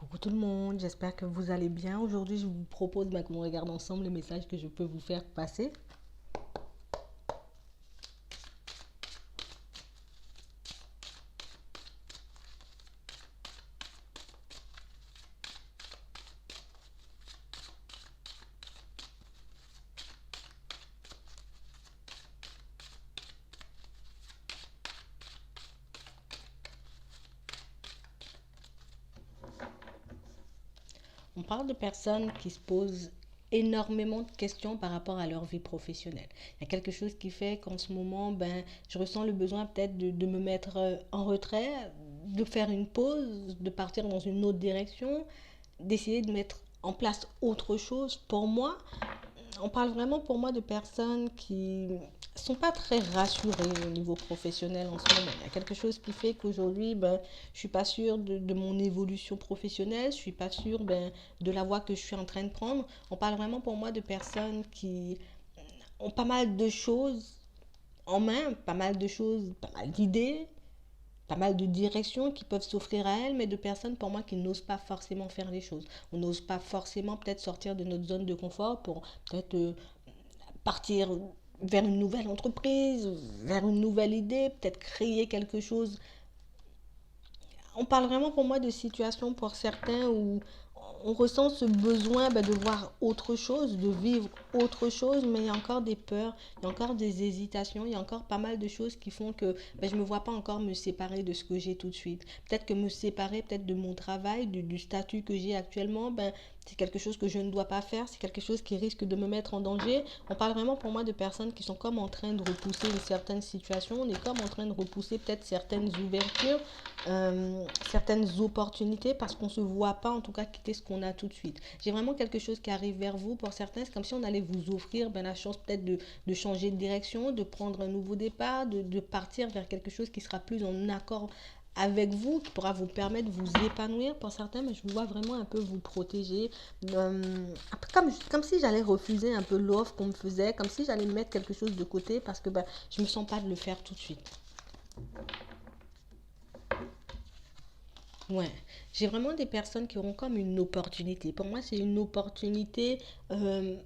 Coucou tout le monde, j'espère que vous allez bien. Aujourd'hui, je vous propose qu'on regarde ensemble les messages que je peux vous faire passer. On parle de personnes qui se posent énormément de questions par rapport à leur vie professionnelle. Il y a quelque chose qui fait qu'en ce moment, je ressens le besoin peut-être de me mettre en retrait, de faire une pause, de partir dans une autre direction, d'essayer de mettre en place autre chose. Pour moi, on parle vraiment pour moi de personnes qui sont pas très rassurées au niveau professionnel en ce moment. Il y a quelque chose qui fait qu'aujourd'hui, je suis pas sûre de mon évolution professionnelle, je suis pas sûre de la voie que je suis en train de prendre. On parle vraiment pour moi de personnes qui ont pas mal de choses en main, pas mal de choses, pas mal d'idées, pas mal de directions qui peuvent s'offrir à elles, mais de personnes pour moi qui n'osent pas forcément faire les choses. On n'ose pas forcément peut-être sortir de notre zone de confort pour peut-être partir vers une nouvelle entreprise, vers une nouvelle idée, peut-être créer quelque chose. On parle vraiment pour moi de situations pour certains où on ressent ce besoin de voir autre chose, de vivre autre chose, mais il y a encore des peurs, il y a encore des hésitations, il y a encore pas mal de choses qui font que je ne me vois pas encore me séparer de ce que j'ai tout de suite. Peut-être que me séparer peut-être de mon travail, du statut que j'ai actuellement, c'est quelque chose que je ne dois pas faire, c'est quelque chose qui risque de me mettre en danger. On parle vraiment pour moi de personnes qui sont comme en train de repousser une certaine situation, on est comme en train de repousser peut-être certaines ouvertures, certaines opportunités parce qu'on ne se voit pas en tout cas quitter ce qu'on a tout de suite. J'ai vraiment quelque chose qui arrive vers vous. Pour certains, c'est comme si on allait vous offrir la chance peut-être de changer de direction, de prendre un nouveau départ, de partir vers quelque chose qui sera plus en accord avec vous, qui pourra vous permettre de vous épanouir pour certains, mais je vous vois vraiment un peu vous protéger. Comme si j'allais refuser un peu l'offre qu'on me faisait, comme si j'allais mettre quelque chose de côté parce que je ne me sens pas de le faire tout de suite. Ouais, j'ai vraiment des personnes qui auront comme une opportunité. Pour moi, c'est une opportunité euh,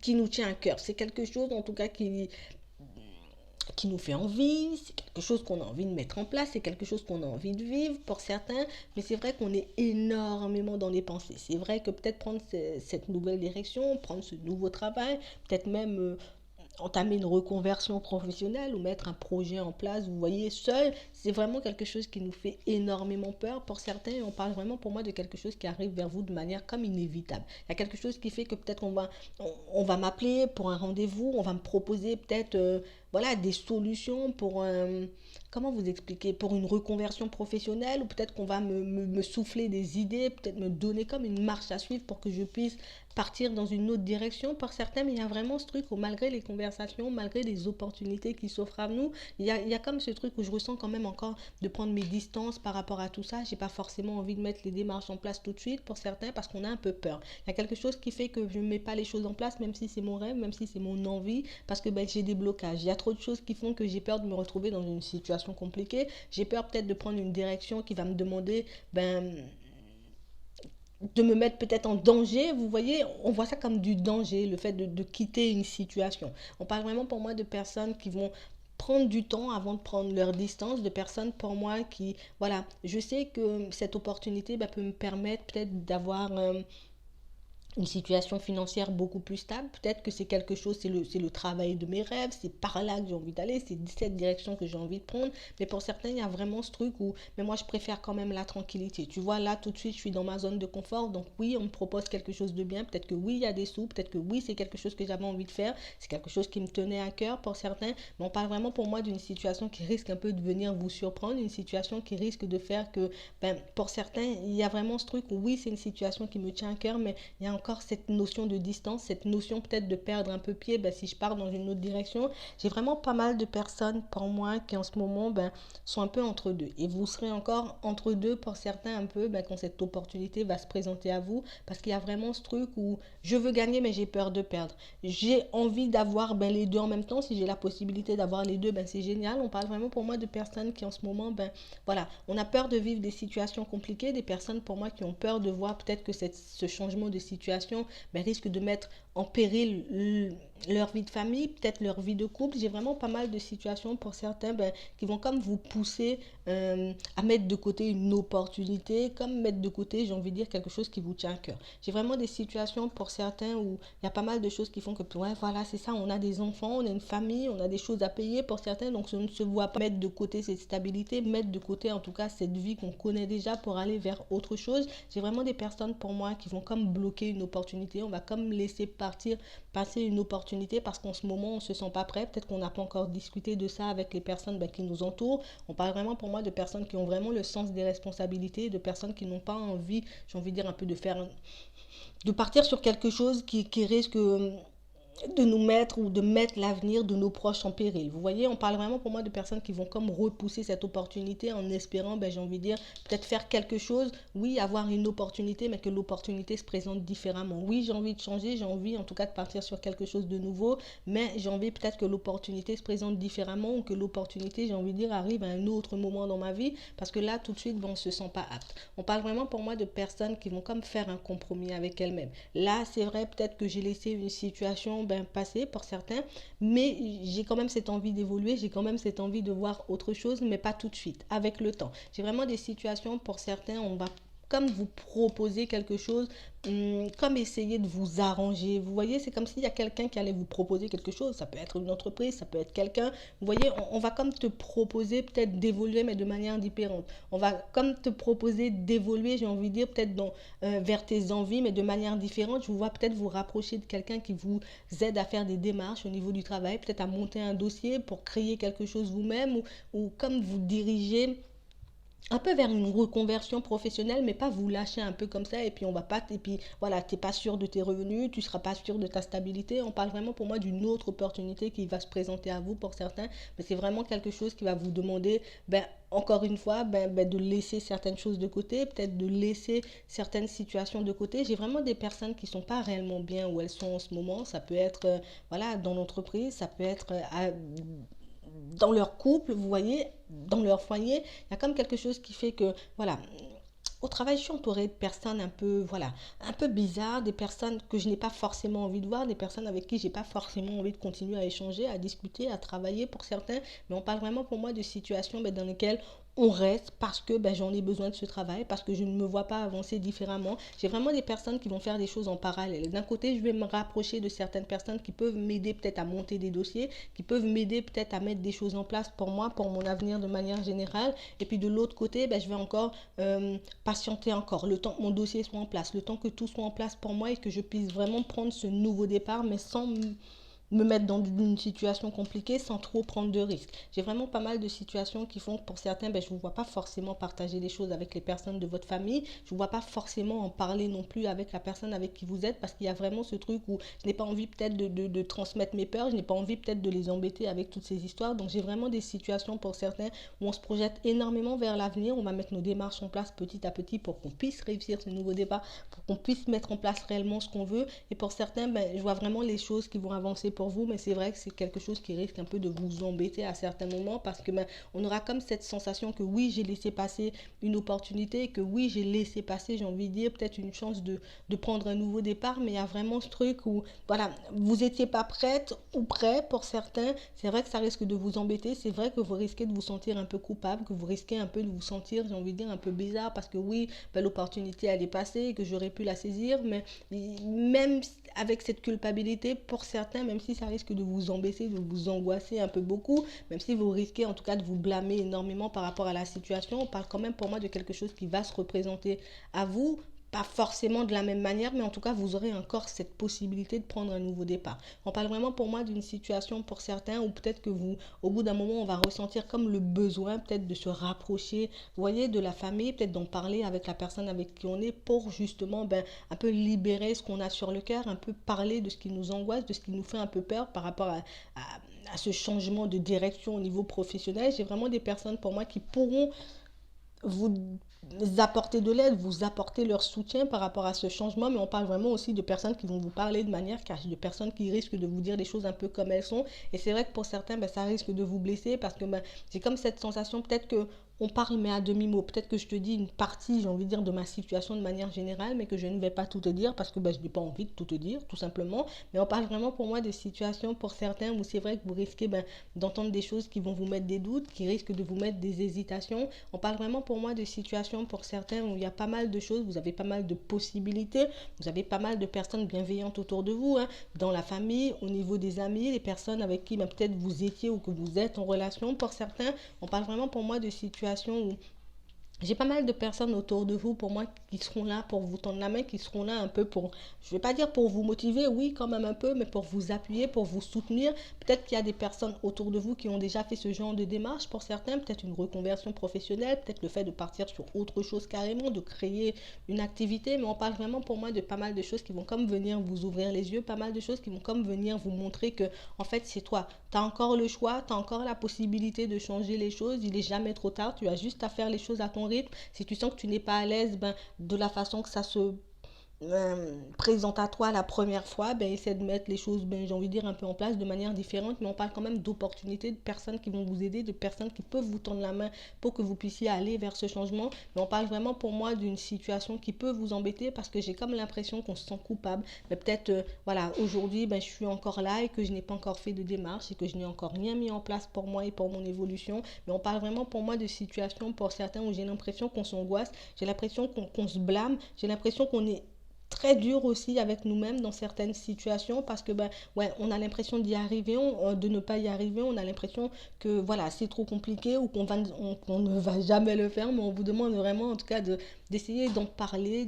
qui nous tient à cœur. C'est quelque chose, en tout cas, qui nous fait envie. C'est quelque chose qu'on a envie de mettre en place. C'est quelque chose qu'on a envie de vivre pour certains. Mais c'est vrai qu'on est énormément dans les pensées. C'est vrai que peut-être prendre cette nouvelle direction, prendre ce nouveau travail, peut-être même entamer une reconversion professionnelle ou mettre un projet en place, vous voyez, seul, c'est vraiment quelque chose qui nous fait énormément peur. Pour certains, on parle vraiment pour moi de quelque chose qui arrive vers vous de manière comme inévitable. Il y a quelque chose qui fait que peut-être on va m'appeler pour un rendez-vous, on va me proposer peut-être voilà, des solutions pour comment vous expliquer, pour une reconversion professionnelle, ou peut-être qu'on va me souffler des idées, peut-être me donner comme une marche à suivre pour que je puisse partir dans une autre direction pour certains, mais il y a vraiment ce truc où malgré les conversations, malgré les opportunités qui s'offrent à nous, il y a comme ce truc où je ressens quand même encore de prendre mes distances par rapport à tout ça. J'ai pas forcément envie de mettre les démarches en place tout de suite pour certains parce qu'on a un peu peur. Il y a quelque chose qui fait que je ne mets pas les choses en place, même si c'est mon rêve, même si c'est mon envie, parce que j'ai des blocages. Il y a trop de choses qui font que j'ai peur de me retrouver dans une situation compliquée. J'ai peur peut-être de prendre une direction qui va me demander de me mettre peut-être en danger. Vous voyez, on voit ça comme du danger, le fait de quitter une situation. On parle vraiment pour moi de personnes qui vont prendre du temps avant de prendre leur distance, de personnes pour moi qui, voilà, je sais que cette opportunité peut me permettre peut-être d'avoir une situation financière beaucoup plus stable. Peut-être que c'est quelque chose, c'est le travail de mes rêves, c'est par là que j'ai envie d'aller, c'est cette direction que j'ai envie de prendre. Mais pour certains, il y a vraiment ce truc où, mais moi, je préfère quand même la tranquillité. Tu vois, là, tout de suite, je suis dans ma zone de confort. Donc oui, on me propose quelque chose de bien. Peut-être que oui, il y a des sous. Peut-être que oui, c'est quelque chose que j'avais envie de faire. C'est quelque chose qui me tenait à cœur pour certains. Mais on parle vraiment pour moi d'une situation qui risque un peu de venir vous surprendre, une situation qui risque de faire que, pour certains, il y a vraiment ce truc où oui, c'est une situation qui me tient à cœur, mais il y a encore cette notion de distance, cette notion peut-être de perdre un peu pied, ben, si je pars dans une autre direction. J'ai vraiment pas mal de personnes pour moi qui en ce moment ben, sont un peu entre deux. Et vous serez encore entre deux pour certains un peu ben, quand cette opportunité va se présenter à vous, parce qu'il y a vraiment ce truc où je veux gagner mais j'ai peur de perdre. J'ai envie d'avoir ben, les deux en même temps. Si j'ai la possibilité d'avoir les deux, ben, c'est génial. On parle vraiment pour moi de personnes qui en ce moment, ben, voilà, on a peur de vivre des situations compliquées, des personnes pour moi qui ont peur de voir peut-être que ce changement de situation ben, risque de mettre en péril leur vie de famille, peut-être leur vie de couple. J'ai vraiment pas mal de situations pour certains ben, qui vont comme vous pousser à mettre de côté une opportunité, comme mettre de côté, j'ai envie de dire, quelque chose qui vous tient à cœur. J'ai vraiment des situations pour certains où il y a pas mal de choses qui font que, ouais, voilà, c'est ça, on a des enfants, on a une famille, on a des choses à payer pour certains, donc on ne se voit pas mettre de côté cette stabilité, mettre de côté en tout cas cette vie qu'on connaît déjà pour aller vers autre chose. J'ai vraiment des personnes pour moi qui vont comme bloquer une opportunité, on va comme laisser passer une opportunité parce qu'en ce moment on ne se sent pas prêt, peut-être qu'on n'a pas encore discuté de ça avec les personnes ben, qui nous entourent. On parle vraiment pour moi de personnes qui ont vraiment le sens des responsabilités, de personnes qui n'ont pas envie, j'ai envie de dire un peu de partir sur quelque chose qui risque de nous mettre ou de mettre l'avenir de nos proches en péril. Vous voyez, on parle vraiment pour moi de personnes qui vont comme repousser cette opportunité en espérant, ben, j'ai envie de dire, peut-être faire quelque chose, oui, avoir une opportunité, mais que l'opportunité se présente différemment. Oui, j'ai envie de changer, j'ai envie en tout cas de partir sur quelque chose de nouveau, mais j'ai envie peut-être que l'opportunité se présente différemment ou que l'opportunité, j'ai envie de dire, arrive à un autre moment dans ma vie, parce que là, tout de suite, ben, on ne se sent pas apte. On parle vraiment pour moi de personnes qui vont comme faire un compromis avec elles-mêmes. Là, c'est vrai, peut-être que j'ai laissé une situation ben, passé pour certains, mais j'ai quand même cette envie d'évoluer, j'ai quand même cette envie de voir autre chose, mais pas tout de suite, avec le temps. J'ai vraiment des situations pour certains, on va comme vous proposer quelque chose, comme essayer de vous arranger. Vous voyez, c'est comme s'il y a quelqu'un qui allait vous proposer quelque chose. Ça peut être une entreprise, ça peut être quelqu'un. Vous voyez, on va comme te proposer peut-être d'évoluer, mais de manière différente. On va comme te proposer d'évoluer, j'ai envie de dire, peut-être vers tes envies, mais de manière différente. Je vous vois peut-être vous rapprocher de quelqu'un qui vous aide à faire des démarches au niveau du travail, peut-être à monter un dossier pour créer quelque chose vous-même ou comme vous diriger un peu vers une reconversion professionnelle, mais pas vous lâcher un peu comme ça, et puis on va pas, et puis voilà, t'es pas sûr de tes revenus, tu seras pas sûr de ta stabilité. On parle vraiment pour moi d'une autre opportunité qui va se présenter à vous pour certains, mais c'est vraiment quelque chose qui va vous demander, ben, encore une fois, de laisser certaines choses de côté, peut-être de laisser certaines situations de côté. J'ai vraiment des personnes qui sont pas réellement bien où elles sont en ce moment. Ça peut être, voilà, dans l'entreprise, ça peut être dans leur couple, vous voyez, dans leur foyer, il y a comme quelque chose qui fait que, voilà, au travail, je suis entourée de personnes un peu, voilà, un peu bizarres, des personnes que je n'ai pas forcément envie de voir, des personnes avec qui j'ai pas forcément envie de continuer à échanger, à discuter, à travailler pour certains. Mais on parle vraiment pour moi de situations ben, dans lesquelles on reste parce que ben, j'en ai besoin de ce travail, parce que je ne me vois pas avancer différemment. J'ai vraiment des personnes qui vont faire des choses en parallèle. D'un côté, je vais me rapprocher de certaines personnes qui peuvent m'aider peut-être à monter des dossiers, qui peuvent m'aider peut-être à mettre des choses en place pour moi, pour mon avenir de manière générale. Et puis de l'autre côté, ben, je vais encore patienter encore, le temps que mon dossier soit en place, le temps que tout soit en place pour moi et que je puisse vraiment prendre ce nouveau départ, mais sans me mettre dans une situation compliquée sans trop prendre de risques. J'ai vraiment pas mal de situations qui font que pour certains, ben, je ne vous vois pas forcément partager des choses avec les personnes de votre famille. Je ne vous vois pas forcément en parler non plus avec la personne avec qui vous êtes parce qu'il y a vraiment ce truc où je n'ai pas envie peut-être de transmettre mes peurs, je n'ai pas envie peut-être de les embêter avec toutes ces histoires. Donc j'ai vraiment des situations pour certains où on se projette énormément vers l'avenir. On va mettre nos démarches en place petit à petit pour qu'on puisse réussir ce nouveau départ, pour qu'on puisse mettre en place réellement ce qu'on veut. Et pour certains, ben, je vois vraiment les choses qui vont avancer pour vous, mais c'est vrai que c'est quelque chose qui risque un peu de vous embêter à certains moments parce que ben, on aura comme cette sensation que oui, j'ai laissé passer une opportunité, que oui, j'ai laissé passer, j'ai envie de dire, peut-être une chance de prendre un nouveau départ, mais il y a vraiment ce truc où, voilà, vous n'étiez pas prête ou prêt pour certains, c'est vrai que ça risque de vous embêter, c'est vrai que vous risquez de vous sentir un peu coupable, que vous risquez un peu de vous sentir, j'ai envie de dire, un peu bizarre parce que oui, ben, l'opportunité elle est passée, que j'aurais pu la saisir, mais même avec cette culpabilité, pour certains, même si ça risque de vous embêter, de vous angoisser un peu beaucoup, même si vous risquez en tout cas de vous blâmer énormément par rapport à la situation, on parle quand même pour moi de quelque chose qui va se représenter à vous pas forcément de la même manière, mais en tout cas, vous aurez encore cette possibilité de prendre un nouveau départ. On parle vraiment pour moi d'une situation pour certains où peut-être que vous, au bout d'un moment, on va ressentir comme le besoin peut-être de se rapprocher, vous voyez, de la famille, peut-être d'en parler avec la personne avec qui on est pour justement un peu libérer ce qu'on a sur le cœur, un peu parler de ce qui nous angoisse, de ce qui nous fait un peu peur par rapport à ce changement de direction au niveau professionnel. J'ai vraiment des personnes pour moi qui pourront vous apporter de l'aide, vous apporter leur soutien par rapport à ce changement, mais on parle vraiment aussi de personnes qui vont vous parler de manière cash, de personnes qui risquent de vous dire les choses un peu comme elles sont. Et c'est vrai que pour certains, ça risque de vous blesser parce que j'ai comme cette sensation peut-être que on parle mais à demi-mot. Peut-être que je te dis une partie, j'ai envie de dire, de ma situation de manière générale, mais que je ne vais pas tout te dire parce que je n'ai pas envie de tout te dire, tout simplement. Mais on parle vraiment pour moi de situations pour certains où c'est vrai que vous risquez d'entendre des choses qui vont vous mettre des doutes, qui risquent de vous mettre des hésitations. On parle vraiment pour moi de situations pour certains où il y a pas mal de choses, vous avez pas mal de possibilités, vous avez pas mal de personnes bienveillantes autour de vous, hein, dans la famille, au niveau des amis, les personnes avec qui peut-être vous étiez ou que vous êtes en relation. Pour certains, on parle vraiment pour moi de situations où j'ai pas mal de personnes autour de vous pour moi qui seront là pour vous tendre la main, qui seront là un peu pour, je vais pas dire pour vous motiver, oui quand même un peu, mais pour vous appuyer, pour vous soutenir. Peut-être qu'il y a des personnes autour de vous qui ont déjà fait ce genre de démarche pour certains, peut-être une reconversion professionnelle, peut-être le fait de partir sur autre chose carrément, de créer une activité, mais on parle vraiment pour moi de pas mal de choses qui vont comme venir vous ouvrir les yeux, pas mal de choses qui vont comme venir vous montrer que en fait c'est toi, tu as encore le choix, tu as encore la possibilité de changer les choses, il est jamais trop tard, tu as juste à faire les choses à ton rythme. Si tu sens que tu n'es pas à l'aise de la façon que ça se présente à toi la première fois, essaie de mettre les choses, j'ai envie de dire, un peu en place de manière différente, mais on parle quand même d'opportunités, de personnes qui vont vous aider, de personnes qui peuvent vous tendre la main pour que vous puissiez aller vers ce changement. Mais on parle vraiment pour moi d'une situation qui peut vous embêter parce que j'ai comme l'impression qu'on se sent coupable. Mais peut-être, voilà, aujourd'hui, je suis encore là et que je n'ai pas encore fait de démarche et que je n'ai encore rien mis en place pour moi et pour mon évolution. Mais on parle vraiment pour moi de situations pour certains où j'ai l'impression qu'on s'angoisse, j'ai l'impression qu'on se blâme, j'ai l'impression qu'on est très dur aussi avec nous-mêmes dans certaines situations parce que ouais, on a l'impression d'y arriver, de ne pas y arriver, on a l'impression que voilà, c'est trop compliqué ou qu'on ne va jamais le faire, mais on vous demande vraiment en tout cas d'essayer d'en parler,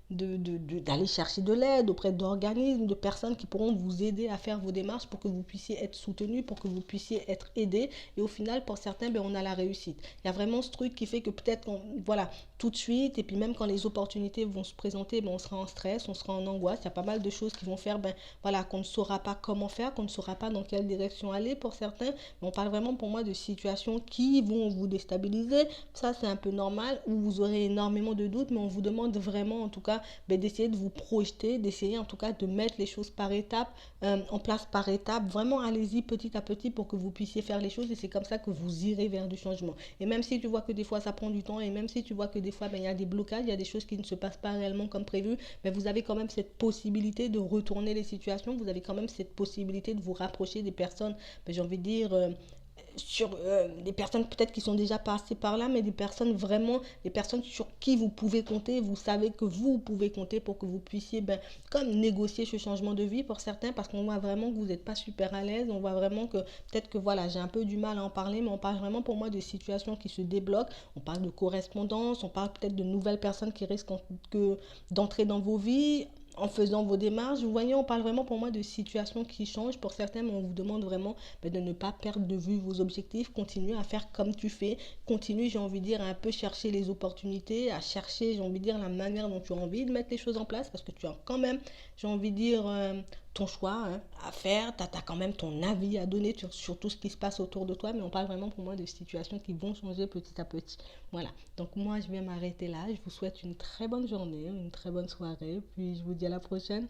d'aller chercher de l'aide auprès d'organismes, de personnes qui pourront vous aider à faire vos démarches pour que vous puissiez être soutenu, pour que vous puissiez être aidé. Et au final, pour certains, on a la réussite. Il y a vraiment ce truc qui fait que peut-être, voilà, tout de suite, et puis même quand les opportunités vont se présenter, on sera en stress, on sera en angoisse. Il y a pas mal de choses qui vont faire voilà, qu'on ne saura pas comment faire, qu'on ne saura pas dans quelle direction aller pour certains. Mais on parle vraiment pour moi de situations qui vont vous déstabiliser. Ça, c'est un peu normal, où vous aurez énormément de doutes, mais on vous demande vraiment, en tout cas, d'essayer de vous projeter, d'essayer en tout cas de mettre les choses par étapes, en place par étapes. Vraiment, allez-y petit à petit pour que vous puissiez faire les choses et c'est comme ça que vous irez vers du changement. Et même si tu vois que des fois ça prend du temps et même si tu vois que des fois il y a des blocages, il y a des choses qui ne se passent pas réellement comme prévu, mais vous avez quand même cette possibilité de retourner les situations, vous avez quand même cette possibilité de vous rapprocher des personnes, j'ai envie de dire, sur des personnes peut-être qui sont déjà passées par là, mais des personnes vraiment, des personnes sur qui vous pouvez compter, vous savez que vous pouvez compter pour que vous puissiez comme négocier ce changement de vie pour certains, parce qu'on voit vraiment que vous n'êtes pas super à l'aise, on voit vraiment que peut-être que voilà, j'ai un peu du mal à en parler, mais on parle vraiment pour moi de situations qui se débloquent, on parle de correspondance, on parle peut-être de nouvelles personnes qui risquent d'entrer dans vos vies, en faisant vos démarches. Vous voyez, on parle vraiment pour moi de situations qui changent pour certains, mais on vous demande vraiment de ne pas perdre de vue vos objectifs, continuer à faire comme tu fais, continue, j'ai envie de dire, à un peu chercher les opportunités, à chercher, j'ai envie de dire, la manière dont tu as envie de mettre les choses en place, parce que tu as quand même, j'ai envie de dire, ton choix à faire, tu as quand même ton avis à donner sur tout ce qui se passe autour de toi, mais on parle vraiment pour moi de situations qui vont changer petit à petit. Voilà, donc moi je vais m'arrêter là, je vous souhaite une très bonne journée, une très bonne soirée, puis je vous dis à la prochaine.